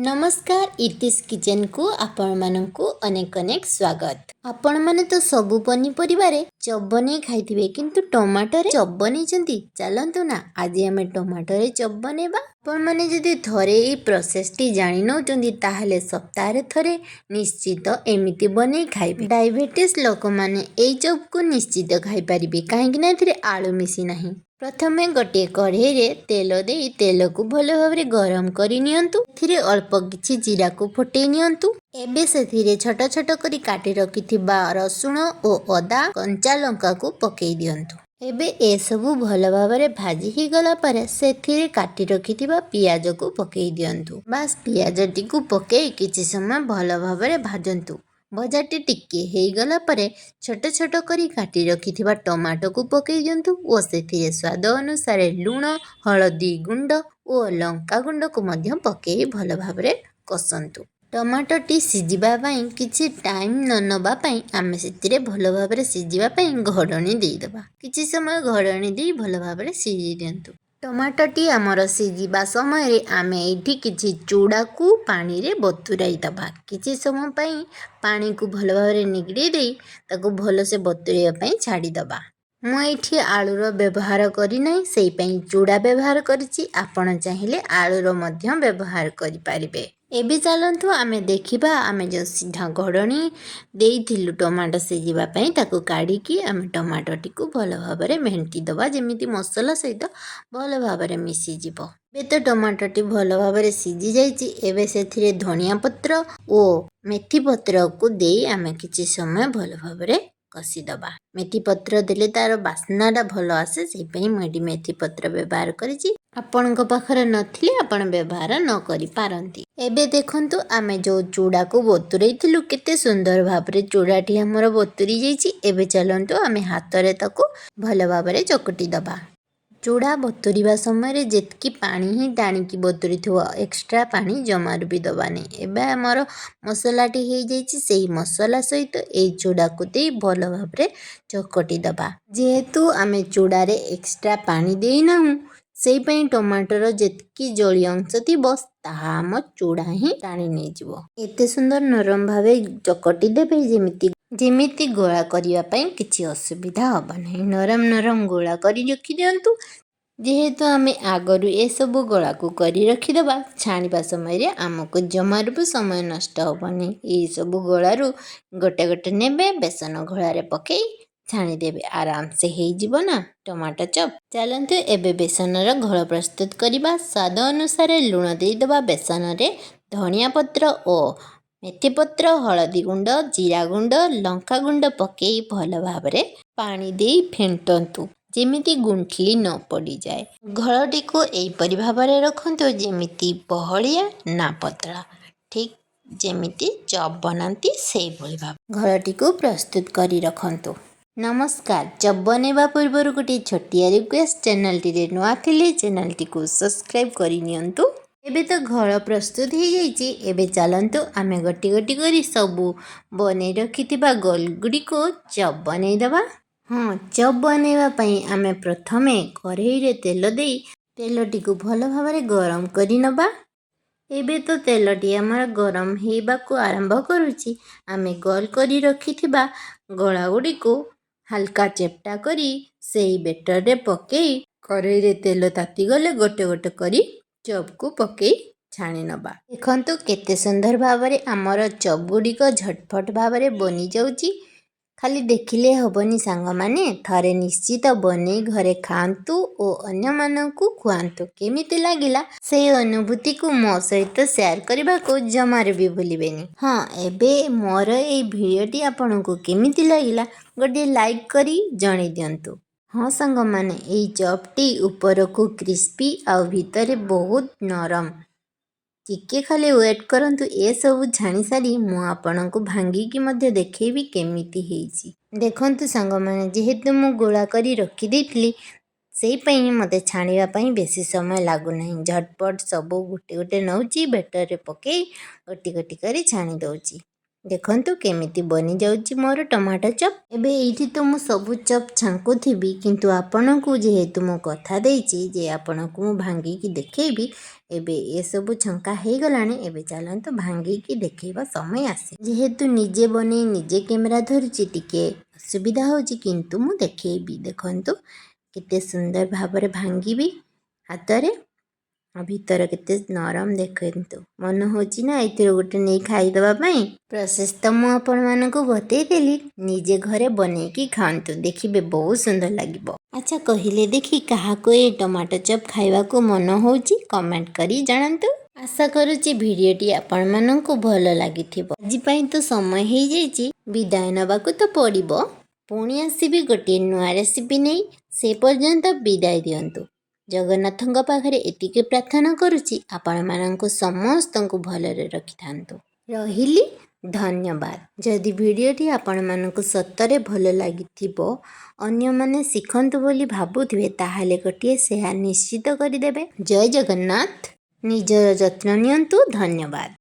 नमस्कार इतिश किचन को आपण मानकु अनेक अनेक स्वागत। आपण माने तो सबु पनीपरिबारे चप बनै खाइथिबे किंतु टमाटर रे चप बनै चलंतु ना आज आमे टमाटर रे चप बनेबा। आपण माने जदि थरे ई प्रोसेस टी जानि नउचंदी ताहले सप्ताह रे थरे निश्चित एमिति बनै खाइबे। डायबिटीज लोक माने एई चप को निश्चित खाइ परिबे काहेकि ना एथिरे आलू मिसी नाही। प्रथमे गोटे कढ़ई रे तेल दे तेल को भल भाव गरम करि नियंतु। एथिरे अल्प किछि जीरा को फुटै नियंतु। एबे सेथिरे छोट छोट करी काटी रखिथिबा रसुण ओ अदा कंचा लंका को पकेई दियंतु। एबे ए सबु भल भाव भाजी ही गला परे सेथिरे काटी रखिथिबा पियाज को पकेई दियंतु। बास पियाज टी को पकेई किछि समय भल भाव भाजंतु। भजाटी टिके हेगला परे छोट छोट करी काटी रखिथिबा टमाटो को पकेई दियंतु ओ सेथिरे स्वाद अनुसार लूण हळदी गुंड ओ लंका गुंड को मध्य पकेई भल भावरे कसंतु। टमाटो टी सिजिबा पई किछि टाइम न नबा पई आमे सेतिरे भल भावरे सिजिबा पई घोडणी देई दबा। किछि समय घोडणी देई भल भावरे सिजी दियंतु। टमाटो टी आमर सिजिबा समय रे आमे एठी किछि चूड़ा को पानी रे बतुराई दबा। किछि समय पई पानी को भल भावरे निगड़ी देई ताको भल से बतुराई पई छाडी दबा। मु एठी आलूर व्यवहार करी नाही सेई पई चूड़ा व्यवहार करिछि। आपण चाहिले आलूर मध्य व्यवहार करि पारिबे। एबे चलंतु आमे देखिबा आमे जो सीधा घोडणी देइथिलु टमाटो सिजिबा पई ताको काढी की आमे टमाटो टी को भल भावरे मेंटी दबा जेमिति मसाला सहित भल भावरे मिसी जिवो। बे तो टमाटो टी भल भावरे सिजी जाइछि। एबे सेथिरे धनिया पत्र ओ मेथी पत्र को देई आमे किछि समय भल भावरे कसी दबा। मेथी पत्र देले तार बास्नाटा भल आसे सेहि पई मडी मेथी पत्र व्यवहार करिछि। आपणक पाखरे नथिले आपण व्यवहार न करि पारंती। एबे देखंतु आमे जो चूड़ा को बतुरैथिलु केते सुंदर भाबरे चूड़ाटी हमर बतुरी जाइछि। एबे चलंतु आमे हातरे ताको भल भाबरे चकटी दबा। चूड़ा बतुरीबा समय रे जेतकी पानी ही टाणी की बतुरी थो एक्स्ट्रा पानी जमार भी दबानी। एबे हमर मसलाटी हे जाइछि सेही मसला सहित ए चूड़ा को दे भल भाबरे चकटी दबा। जेहेतु आमे चूड़ा रे एक्स्ट्रा पानी देई नाहु सेही पई टमाटर जेतकी जळी अंश थिबो ताहा हम चूड़ा ही टाणी नै जिवो। एते सुंदर नरम भावे चकटी देबे जेमिति गोळा करिया पई किछि असुविधा हबा नै। नरम नरम गोळा करी रखि दियंतु। जेहेतु आमे आगरु ए सब गोळा को करी रखि दबा छाणीबा समय रे हमको जमार भी समय नष्ट हबनी। ए सब गोळारु गोटे गोटे नेबे बेसन घोळा रे पकेई छाणी देबे आराम से हेई जिवो ना टमाटो चप। चलंतु एबे बेसन रो घोळ प्रस्तुत करिबा। स्वाद अनुसार लूण देई दबा बेसन रे धनिया पत्र ओ मेथी पत्र हळदी गुंड जीरा गुंड लंका गुंड पकेई भल भावरे पानी देई फेंटंतु जेमिति गुंठली न पड़ी जाए। घोळटी को एइपरि भावरे रखंतु जेमिति बहलिया ना पतला ठीक जेमिति चप बनांती सेही भली भाव घोळटी को प्रस्तुत करी रखंतु। नमस्कार चप बनेबा पूर्व गोटे छोटिया रिक्वेस्ट चैनल टी रे नुआ थिले चैनल टी को सब्सक्राइब करि नियंतु। एबे तो घोळ प्रस्तुत हो जाइछि। एबे चलंतु आमे गोटी गोटी करी सबु बनै रखिथिबा गोल गुडी को चप बनै दबा। हाँ चप बनेबा पई आमे प्रथमे कढ़ई रे तेल देई तेलटी को भल भावरे गरम करि नबा। एबे तो तेलटी हमर गरम हेबा को आरंभ करूछि। आमे गोल करी रखिथिबा गोळा गुडी को हल्का चेप्टा करी सेही बेटर रे पकेई कढ़ई रे तेल ताती गले गोटे गोटे करी चप को पकेई छाणी नबा। देखंतु केते सुंदर भावरे हमर चप गुडी को झटफट भावरे बनी जाउछि। खाली देखिले हबनी सांग माने थरे निश्चित बनै घरे खांतु ओ अन्य मानकु खुआंतु। केमिति लागिला से अनुभूति को मो सहित शेयर करबा को जमार भी भूलिबेनी। हाँ एबे मोर ए भिडियोटी आपनको केमिति लागिला गोटे लाइक करी जणे दियंतु। हाँ सांग माने ए चपटी ऊपर को क्रिस्पी आ भीतर बहुत नरम। टिके खाली वेट करंतु ए सब छाणी सारी मु आपनको भांगी की मध्य देखेबी केमिति हेइची। देखंतु सांग माने जेहेतु मु गोळा करी रखि देइतली सेही पई मते छाणीबा पई बेसी समय लागु नाही। झटपट सब गोटे गोटे नउची बेटर रे पकेई गोटी गोटी करी छाणी दउची। देखंतु केमिति बनी जाउची मोर टमाटो चप। एबे एठी तो मु सब चप छांकु थिबी किंतु आपनको जेहेतु मु कथा देइची जे आपनको मु भांगी की देखेबी ଏବେ ଏସବୁ ଛଙ୍କା ହେଇଗଲାଣି। ଏବେ ଚାଲନ୍ତୁ ଭାଙ୍ଗିକି ଦେଖେଇବା ସମୟ ଆସେ। ଯେହେତୁ ନିଜେ ବନେଇ ନିଜେ କ୍ୟାମେରା ଧରୁଛି ଟିକେ ଅସୁବିଧା ହେଉଛି, କିନ୍ତୁ ମୁଁ ଦେଖେଇବି। ଦେଖନ୍ତୁ କେତେ ସୁନ୍ଦର ଭାବରେ ଭାଙ୍ଗିବି ହାତରେ। ଆଉ ଭିତର କେତେ ନରମ ଦେଖନ୍ତୁ। ମନ ହେଉଛି ନା ଏଥିରୁ ଗୋଟେ ନେଇ ଖାଇଦେବା ପାଇଁ। ପ୍ରୋସେସ୍ ତ ମୁଁ ଆପଣମାନଙ୍କୁ ବତେଇଦେଲି, ନିଜେ ଘରେ ବନେଇକି ଖାଆନ୍ତୁ, ଦେଖିବେ ବହୁତ ସୁନ୍ଦର ଲାଗିବ। ଆଚ୍ଛା କହିଲେ ଦେଖି, କାହାକୁ ଏ ଟମାଟୋ ଚପ୍ ଖାଇବାକୁ ମନ ହେଉଛି କମେଣ୍ଟ କରି ଜଣାନ୍ତୁ। ଆଶା କରୁଛି ଭିଡ଼ିଓଟି ଆପଣମାନଙ୍କୁ ଭଲ ଲାଗିଥିବ। ଆଜି ପାଇଁ ତ ସମୟ ହେଇଯାଇଛି, ବିଦାୟ ନେବାକୁ ତ ପଡ଼ିବ। ପୁଣି ଆସିବି ଗୋଟିଏ ନୂଆ ରେସିପି ନେଇ। ସେ ପର୍ଯ୍ୟନ୍ତ ବିଦାୟ ଦିଅନ୍ତୁ। ଜଗନ୍ନାଥଙ୍କ ପାଖରେ ଏତିକି ପ୍ରାର୍ଥନା କରୁଛି, ଆପଣମାନଙ୍କୁ ସମସ୍ତଙ୍କୁ ଭଲରେ ରଖିଥାନ୍ତୁ। ରହିଲି, ଧନ୍ୟବାଦ। ଯଦି ଭିଡ଼ିଓଟି ଆପଣମାନଙ୍କୁ ସତରେ ଭଲ ଲାଗିଥିବ, ଅନ୍ୟମାନେ ଶିଖନ୍ତୁ ବୋଲି ଭାବୁଥିବେ, ତାହେଲେ ଗୋଟିଏ ସେୟାର ନିଶ୍ଚିତ କରିଦେବେ। ଜୟ ଜଗନ୍ନାଥ। ନିଜର ଯତ୍ନ ନିଅନ୍ତୁ। ଧନ୍ୟବାଦ।